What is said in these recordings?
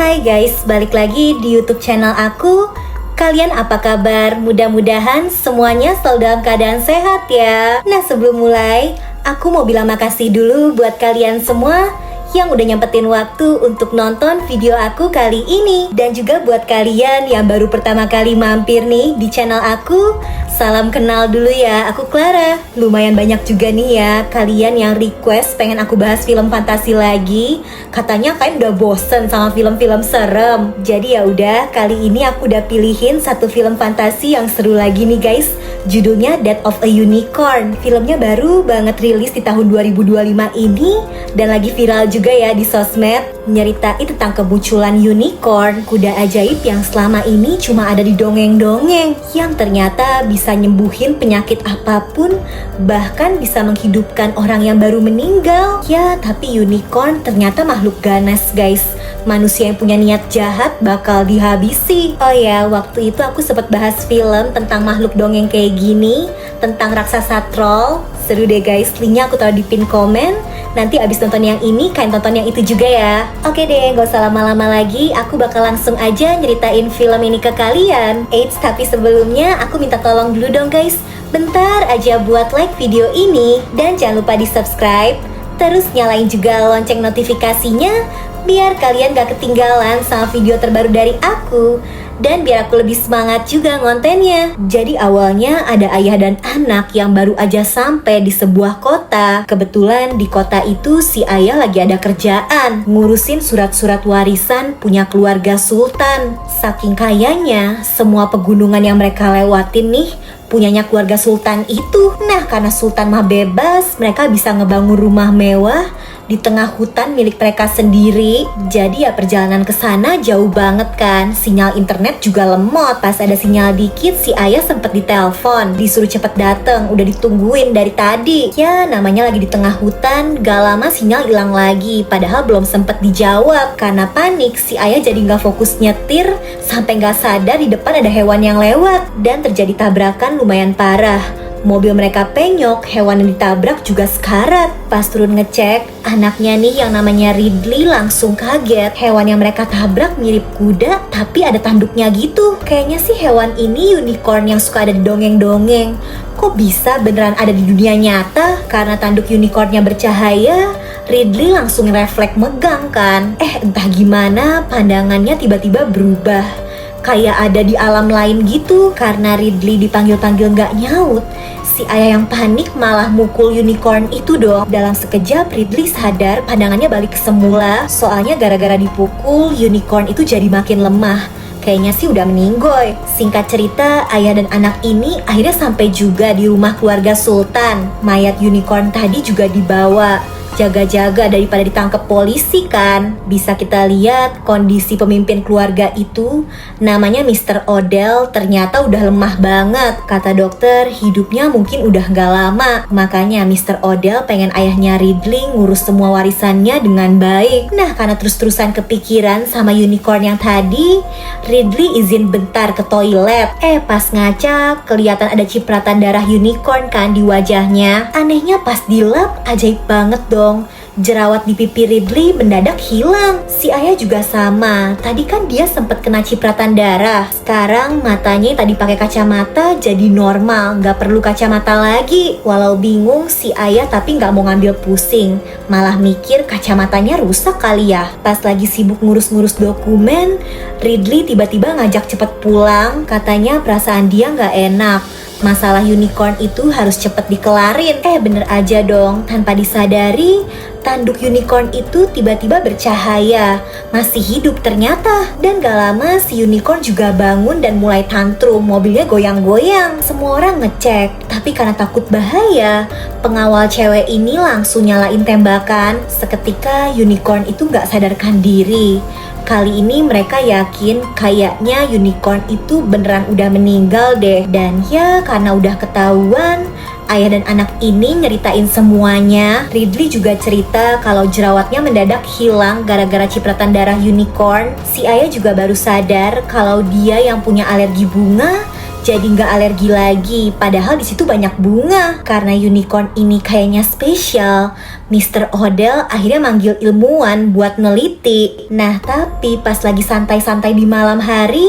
Hai guys, balik lagi di YouTube channel aku. Kalian apa kabar? Mudah-mudahan semuanya selalu dalam keadaan sehat ya. Nah, sebelum mulai, aku mau bilang makasih dulu buat kalian semua yang udah nyempetin waktu untuk nonton video aku kali ini. Dan juga buat kalian yang baru pertama kali mampir nih di channel aku, salam kenal dulu ya, aku Clara. Lumayan banyak juga nih ya kalian yang request pengen aku bahas film fantasi lagi. Katanya kalian udah bosen sama film-film serem. Jadi ya udah, kali ini aku udah pilihin satu film fantasi yang seru lagi nih guys. Judulnya Death of a Unicorn. Filmnya baru banget rilis di tahun 2025 ini dan lagi viral juga ya di sosmed. Nyeritain tentang kemunculan unicorn, kuda ajaib yang selama ini cuma ada di dongeng-dongeng, yang ternyata bisa nyembuhin penyakit apapun, bahkan bisa menghidupkan orang yang baru meninggal. Ya, tapi unicorn ternyata makhluk ganas guys. Manusia yang punya niat jahat bakal dihabisi. Oh ya, waktu itu aku sempat bahas film tentang makhluk dongeng kayak gini, tentang raksasa troll. Seru deh guys, linknya aku taruh di pin komen. Nanti abis nonton yang ini, kalian tonton yang itu juga ya. Oke deh, gak usah lama-lama lagi, aku bakal langsung aja nyeritain film ini ke kalian. Eits, tapi sebelumnya aku minta tolong dulu dong guys. Bentar aja buat like video ini, dan jangan lupa di subscribe. Terus nyalain juga lonceng notifikasinya, biar kalian gak ketinggalan sama video terbaru dari aku. Dan biar aku lebih semangat juga ngontennya. Jadi awalnya ada ayah dan anak yang baru aja sampai di sebuah kota. Kebetulan di kota itu si ayah lagi ada kerjaan, ngurusin surat-surat warisan punya keluarga sultan. Saking kayanya, semua pegunungan yang mereka lewatin nih punyanya keluarga sultan itu. Nah, karena sultan mah bebas, mereka bisa ngebangun rumah mewah di tengah hutan milik mereka sendiri. Jadi ya perjalanan ke sana jauh banget kan. Sinyal internet juga lemot. Pas ada sinyal dikit, si ayah sempet ditelepon, disuruh cepet dateng, udah ditungguin dari tadi. Ya namanya lagi di tengah hutan, gak lama sinyal hilang lagi. Padahal belum sempet dijawab. Karena panik, si ayah jadi gak fokus nyetir, sampai gak sadar di depan ada hewan yang lewat. Dan terjadi tabrakan lumayan parah. Mobil mereka penyok, hewan yang ditabrak juga sekarat. Pas turun ngecek, anaknya nih yang namanya Ridley langsung kaget. Hewan yang mereka tabrak mirip kuda, tapi ada tanduknya gitu. Kayaknya sih hewan ini unicorn yang suka ada di dongeng-dongeng. Kok bisa beneran ada di dunia nyata? Karena tanduk unicornnya bercahaya, Ridley langsung refleks megang kan. Entah gimana pandangannya tiba-tiba berubah. Kayak ada di alam lain gitu. Karena Ridley dipanggil-panggil gak nyaut, si ayah yang panik malah mukul unicorn itu dong. Dalam sekejap Ridley sadar, pandangannya balik ke semula. Soalnya gara-gara dipukul, unicorn itu jadi makin lemah. Kayaknya sih udah meninggoy. Singkat cerita, ayah dan anak ini akhirnya sampai juga di rumah keluarga sultan. Mayat unicorn tadi juga dibawa. Jaga-jaga daripada ditangkap polisi kan. Bisa kita lihat kondisi pemimpin keluarga itu, namanya Mr. Odell, ternyata udah lemah banget. Kata dokter hidupnya mungkin udah gak lama. Makanya Mr. Odell pengen ayahnya Ridley ngurus semua warisannya dengan baik. Nah, karena terus-terusan kepikiran sama unicorn yang tadi, Ridley izin bentar ke toilet. Pas ngaca kelihatan ada cipratan darah unicorn kan di wajahnya. Anehnya pas dilap, ajaib banget dong. Jerawat di pipi Ridley mendadak hilang. Si ayah juga sama. Tadi kan dia sempat kena cipratan darah. Sekarang matanya yang tadi pakai kacamata jadi normal, nggak perlu kacamata lagi. Walau bingung si ayah tapi nggak mau ngambil pusing. Malah mikir kacamatanya rusak kali ya. Pas lagi sibuk ngurus-ngurus dokumen, Ridley tiba-tiba ngajak cepet pulang. Katanya perasaan dia nggak enak. Masalah unicorn itu harus cepet dikelarin. Bener aja dong, tanpa disadari tanduk unicorn itu tiba-tiba bercahaya. Masih hidup ternyata. Dan gak lama si unicorn juga bangun dan mulai tantrum. Mobilnya goyang-goyang. Semua orang ngecek, tapi karena takut bahaya, pengawal cewek ini langsung nyalain tembakan. Seketika unicorn itu gak sadarkan diri. Kali ini mereka yakin kayaknya unicorn itu beneran udah meninggal deh. Dan ya karena udah ketahuan, ayah dan anak ini nyeritain semuanya. Ridley juga cerita kalau jerawatnya mendadak hilang gara-gara cipratan darah unicorn. Si ayah juga baru sadar kalau dia yang punya alergi bunga jadi nggak alergi lagi. Padahal di situ banyak bunga. Karena unicorn ini kayaknya spesial, Mr. Odell akhirnya manggil ilmuwan buat neliti. Nah, tapi pas lagi santai-santai di malam hari,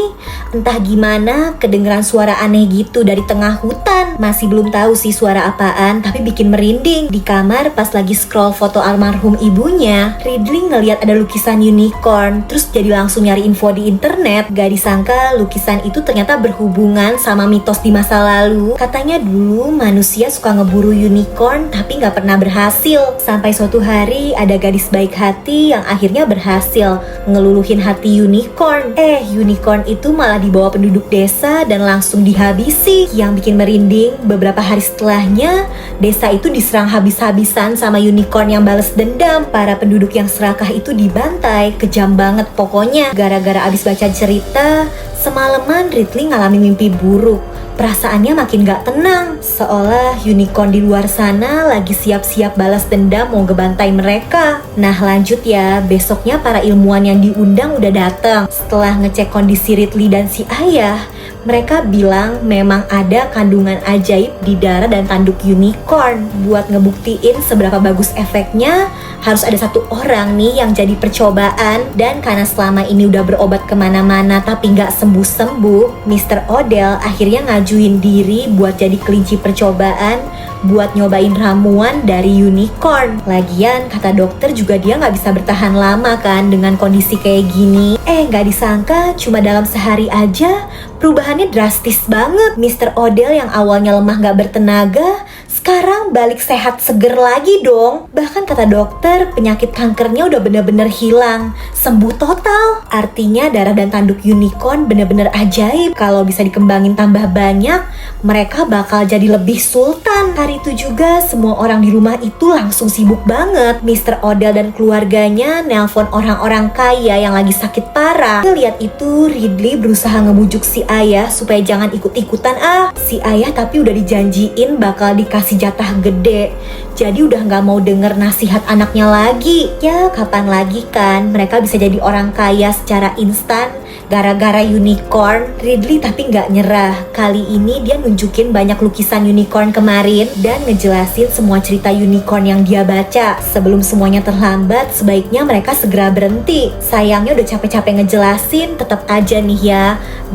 entah gimana kedengeran suara aneh gitu dari tengah hutan. Masih belum tahu sih suara apaan, tapi bikin merinding. Di kamar pas lagi scroll foto almarhum ibunya, Ridley ngeliat ada lukisan unicorn, terus jadi langsung nyari info di internet. Gak disangka lukisan itu ternyata berhubungan sama mitos di masa lalu. Katanya dulu manusia suka ngeburu unicorn tapi gak pernah berhasil. Sampai suatu hari ada gadis baik hati yang akhirnya berhasil ngeluluhin hati unicorn. Unicorn itu malah dibawa penduduk desa dan langsung dihabisi. Yang bikin merinding, beberapa hari setelahnya desa itu diserang habis-habisan sama unicorn yang bales dendam. Para penduduk yang serakah itu dibantai. Kejam banget pokoknya. Gara-gara abis baca cerita, semalaman Ridley ngalami mimpi buruk. Perasaannya makin gak tenang, seolah unicorn di luar sana lagi siap-siap balas dendam mau ngebantai mereka. Nah lanjut ya, besoknya para ilmuwan yang diundang udah datang. Setelah ngecek kondisi Ridley dan si ayah, mereka bilang memang ada kandungan ajaib di darah dan tanduk unicorn. Buat ngebuktiin seberapa bagus efeknya, harus ada satu orang nih yang jadi percobaan. Dan karena selama ini udah berobat kemana-mana tapi gak sembuh-sembuh, Mr. Odell akhirnya ngajuin diri buat jadi kelinci percobaan buat nyobain ramuan dari unicorn. Lagian kata dokter juga dia gak bisa bertahan lama kan dengan kondisi kayak gini. Gak disangka cuma dalam sehari aja perubahannya drastis banget. Mr. Odell yang awalnya lemah gak bertenaga, sekarang balik sehat seger lagi dong. Bahkan kata dokter penyakit kankernya udah bener-bener hilang, sembuh total. Artinya darah dan tanduk unicorn bener-bener ajaib. Kalau bisa dikembangin tambah banyak, mereka bakal jadi lebih sultan. Hari itu juga semua orang di rumah itu langsung sibuk banget. Mr. Odell dan keluarganya nelpon orang-orang kaya yang lagi sakit parah. Lihat itu Ridley berusaha ngebujuk si ayah supaya jangan ikut-ikutan Si ayah tapi udah dijanjiin bakal dikasih jatah gede. Jadi udah gak mau denger nasihat anaknya lagi. Ya kapan lagi kan mereka bisa jadi orang kaya secara instan gara-gara unicorn. Ridley tapi gak nyerah. Kali ini dia nunjukin banyak lukisan unicorn kemarin dan ngejelasin semua cerita unicorn yang dia baca. Sebelum semuanya terlambat, sebaiknya mereka segera berhenti. Sayangnya udah capek-capek ngejelasin, tetap aja nih ya,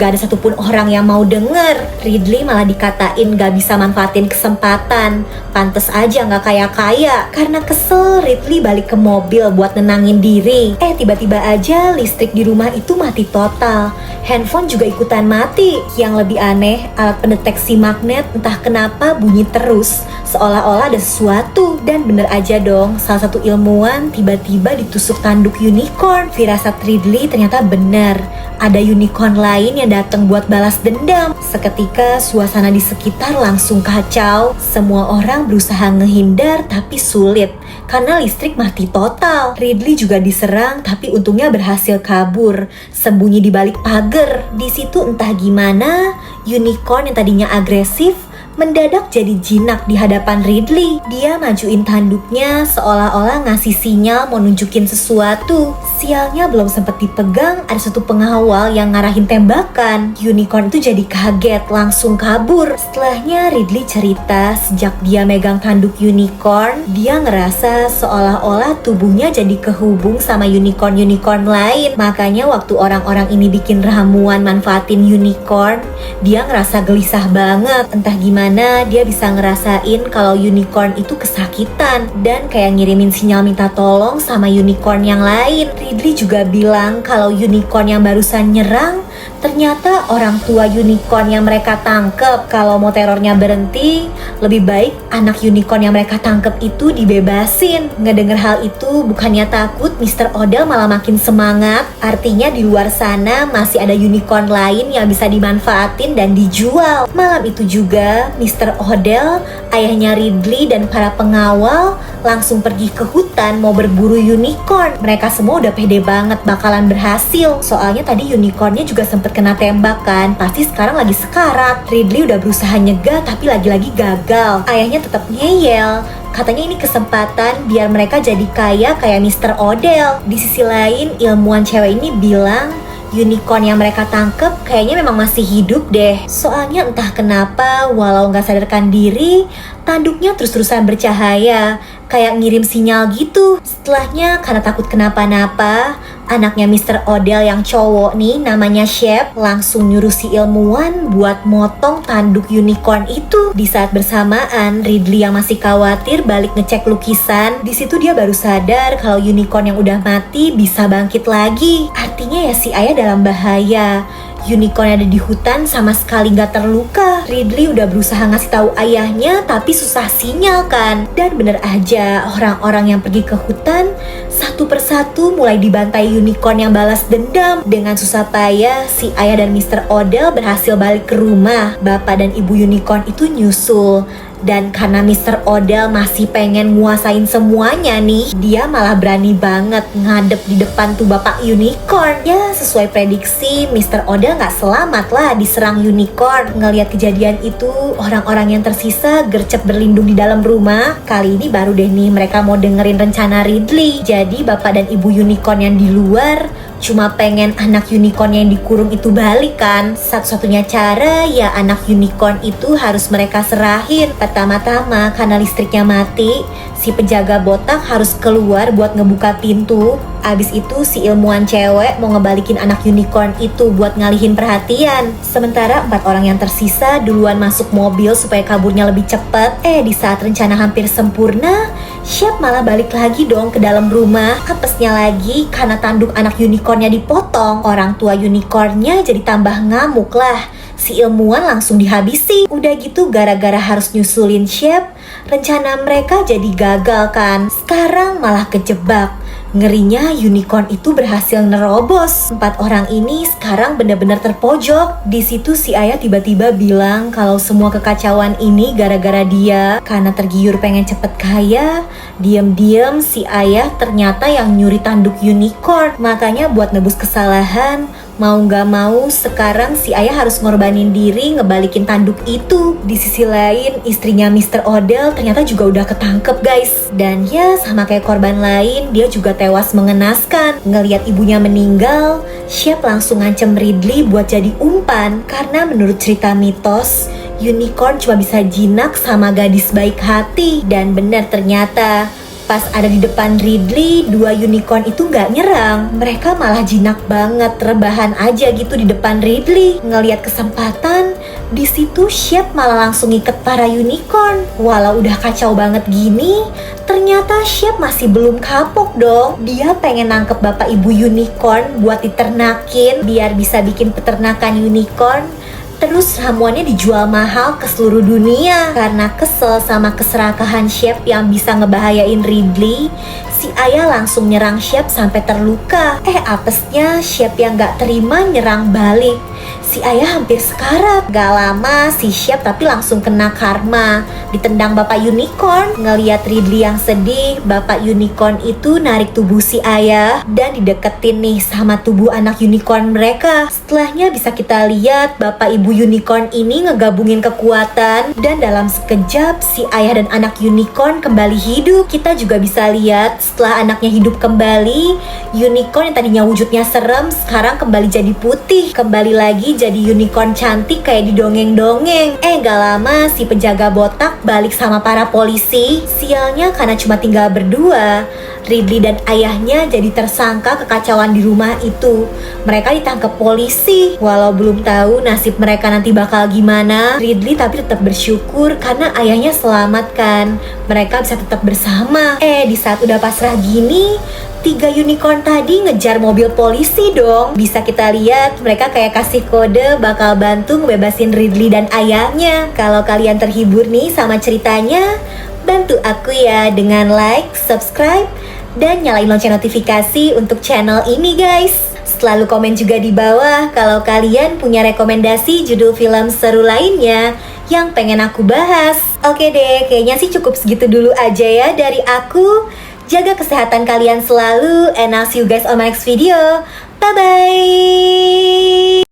gak ada satupun orang yang mau denger. Ridley malah dikatain gak bisa manfaatin kesempatan. Pantes aja gak kaya-kaya. Karena kesel, Ridley balik ke mobil buat nenangin diri. Tiba-tiba aja listrik di rumah itu mati total. Handphone juga ikutan mati. Yang lebih aneh, alat pendeteksi magnet entah kenapa bunyi terus, seolah-olah ada sesuatu. Dan bener aja dong, salah satu ilmuwan tiba-tiba ditusuk tanduk unicorn. Firasat Ridley ternyata bener. Ada unicorn lain yang datang buat balas dendam. Seketika suasana di sekitar langsung kacau. Semua orang berusaha ngehindar tapi sulit karena listrik mati total. Ridley juga diserang tapi untungnya berhasil kabur, sembunyi di balik pagar. Di situ entah gimana, unicorn yang tadinya agresif mendadak jadi jinak di hadapan Ridley. Dia majuin tanduknya seolah-olah ngasih sinyal mau nunjukin sesuatu. Sialnya belum sempat dipegang, ada satu pengawal yang ngarahin tembakan. Unicorn itu jadi kaget, langsung kabur. Setelahnya Ridley cerita sejak dia megang tanduk unicorn, dia ngerasa seolah-olah tubuhnya jadi kehubung sama unicorn-unicorn lain. Makanya waktu orang-orang ini bikin ramuan manfaatin unicorn, dia ngerasa gelisah banget. Entah gimana dia bisa ngerasain kalau unicorn itu kesakitan dan kayak ngirimin sinyal minta tolong sama unicorn yang lain. Ridley juga bilang kalau unicorn yang barusan nyerang ternyata orang tua unicorn yang mereka tangkep. Kalau mau terornya berhenti, lebih baik anak unicorn yang mereka tangkep itu dibebasin. Ngedenger hal itu bukannya takut, Mr. Odell malah makin semangat. Artinya di luar sana masih ada unicorn lain yang bisa dimanfaatin dan dijual. Malam itu juga Mr. Odell, ayahnya Ridley dan para pengawal langsung pergi ke hutan mau berburu unicorn. Mereka semua udah pede banget bakalan berhasil. Soalnya tadi unicornnya juga sempet kena tembak kan, pasti sekarang lagi sekarat. Ridley udah berusaha nyegah tapi lagi-lagi gagal. Ayahnya tetap ngeyel, katanya ini kesempatan biar mereka jadi kaya kayak Mr. Odell. Di sisi lain, ilmuwan cewek ini bilang unicorn yang mereka tangkep kayaknya memang masih hidup deh. Soalnya entah kenapa, walau nggak sadarkan diri, tanduknya terus-terusan bercahaya, kayak ngirim sinyal gitu. Setelahnya karena takut kenapa-napa, anaknya Mr. Odell yang cowok nih, namanya Shep, langsung nyuruh si ilmuwan buat motong tanduk unicorn itu. Di saat bersamaan, Ridley yang masih khawatir balik ngecek lukisan. Di situ dia baru sadar kalau unicorn yang udah mati bisa bangkit lagi. Artinya ya si ayah dalam bahaya. Unicorn yang ada di hutan sama sekali gak terluka. Ridley udah berusaha ngasih tahu ayahnya tapi susah sinyal kan. Dan bener aja, orang-orang yang pergi ke hutan satu persatu mulai dibantai unicorn yang balas dendam. Dengan susah payah, si ayah dan Mr. Odell berhasil balik ke rumah. Bapak dan ibu unicorn itu nyusul. Dan karena Mr. Odell masih pengen nguasain semuanya nih, dia malah berani banget ngadep di depan tuh bapak unicorn. Ya sesuai prediksi, Mr. Odell gak selamat lah diserang unicorn. Ngelihat kejadian itu, orang-orang yang tersisa gercep berlindung di dalam rumah. Kali ini baru deh nih mereka mau dengerin rencana Ridley. Jadi bapak dan ibu unicorn yang di luar cuma pengen anak unicorn yang dikurung itu balik kan. Satu-satunya cara ya anak unicorn itu harus mereka serahin. Pertama-tama karena listriknya mati, si penjaga botak harus keluar buat ngebuka pintu. Abis itu si ilmuwan cewek mau ngebalikin anak unicorn itu buat ngalihin perhatian. Sementara 4 orang yang tersisa duluan masuk mobil supaya kaburnya lebih cepat. Di saat rencana hampir sempurna, Shep malah balik lagi dong ke dalam rumah. Apesnya lagi karena tanduk anak unicornnya dipotong. Orang tua unicornnya jadi tambah ngamuk lah. Si ilmuwan langsung dihabisi. Udah gitu gara-gara harus nyusulin Shep, rencana mereka jadi gagal kan. Sekarang malah kejebak. Ngerinya unicorn itu berhasil nerobos. 4 orang ini sekarang benar-benar terpojok. Di situ si ayah tiba-tiba bilang kalau semua kekacauan ini gara-gara dia. Karena tergiur pengen cepet kaya, diam-diam si ayah ternyata yang nyuri tanduk unicorn. Makanya buat nebus kesalahan, mau gak mau sekarang si ayah harus ngorbanin diri ngebalikin tanduk itu. Di sisi lain, istrinya Mr. Odell ternyata juga udah ketangkep guys. Dan ya sama kayak korban lain, dia juga tewas mengenaskan. Ngelihat ibunya meninggal, Shep langsung ngancem Ridley buat jadi umpan. Karena menurut cerita mitos, unicorn cuma bisa jinak sama gadis baik hati. Dan benar ternyata pas ada di depan Ridley, 2 unicorn itu gak nyerang. Mereka malah jinak banget, rebahan aja gitu di depan Ridley. Ngelihat kesempatan, di situ Shep malah langsung iket para unicorn. Walau udah kacau banget gini, ternyata Shep masih belum kapok dong. Dia pengen nangkep bapak ibu unicorn buat diternakin, biar bisa bikin peternakan unicorn. Terus ramuannya dijual mahal ke seluruh dunia. Karena kesel sama keserakahan Shep yang bisa ngebahayain Ridley, si ayah langsung nyerang Shep sampai terluka. Apesnya Shep yang gak terima nyerang balik. Si ayah hampir sekarat. Gak lama si Shep tapi langsung kena karma, ditendang bapak unicorn. Ngeliat Ridley yang sedih, bapak unicorn itu narik tubuh si ayah dan dideketin nih sama tubuh anak unicorn mereka. Setelahnya bisa kita lihat bapak ibu unicorn ini ngegabungin kekuatan, dan dalam sekejap si ayah dan anak unicorn kembali hidup. Kita juga bisa lihat setelah anaknya hidup kembali, unicorn yang tadinya wujudnya serem sekarang kembali jadi putih, kembali lagi jadi unicorn cantik kayak di dongeng-dongeng. Gak lama si penjaga botak balik sama para polisi. Sialnya karena cuma tinggal berdua, Ridley dan ayahnya jadi tersangka kekacauan di rumah itu. Mereka ditangkap polisi. Walau belum tahu nasib mereka nanti bakal gimana, Ridley tapi tetap bersyukur karena ayahnya selamat kan. Mereka bisa tetap bersama. Di saat udah pasrah gini, 3 unicorn tadi ngejar mobil polisi dong. Bisa kita lihat mereka kayak kasih kode bakal bantu ngebebasin Ridley dan ayahnya. Kalau kalian terhibur nih sama ceritanya, bantu aku ya dengan like, subscribe, dan nyalain lonceng notifikasi untuk channel ini guys. Selalu komen juga di bawah kalau kalian punya rekomendasi judul film seru lainnya yang pengen aku bahas. Oke deh, kayaknya sih cukup segitu dulu aja ya dari aku. Jaga kesehatan kalian selalu, and I'll see you guys on my next video. Bye-bye!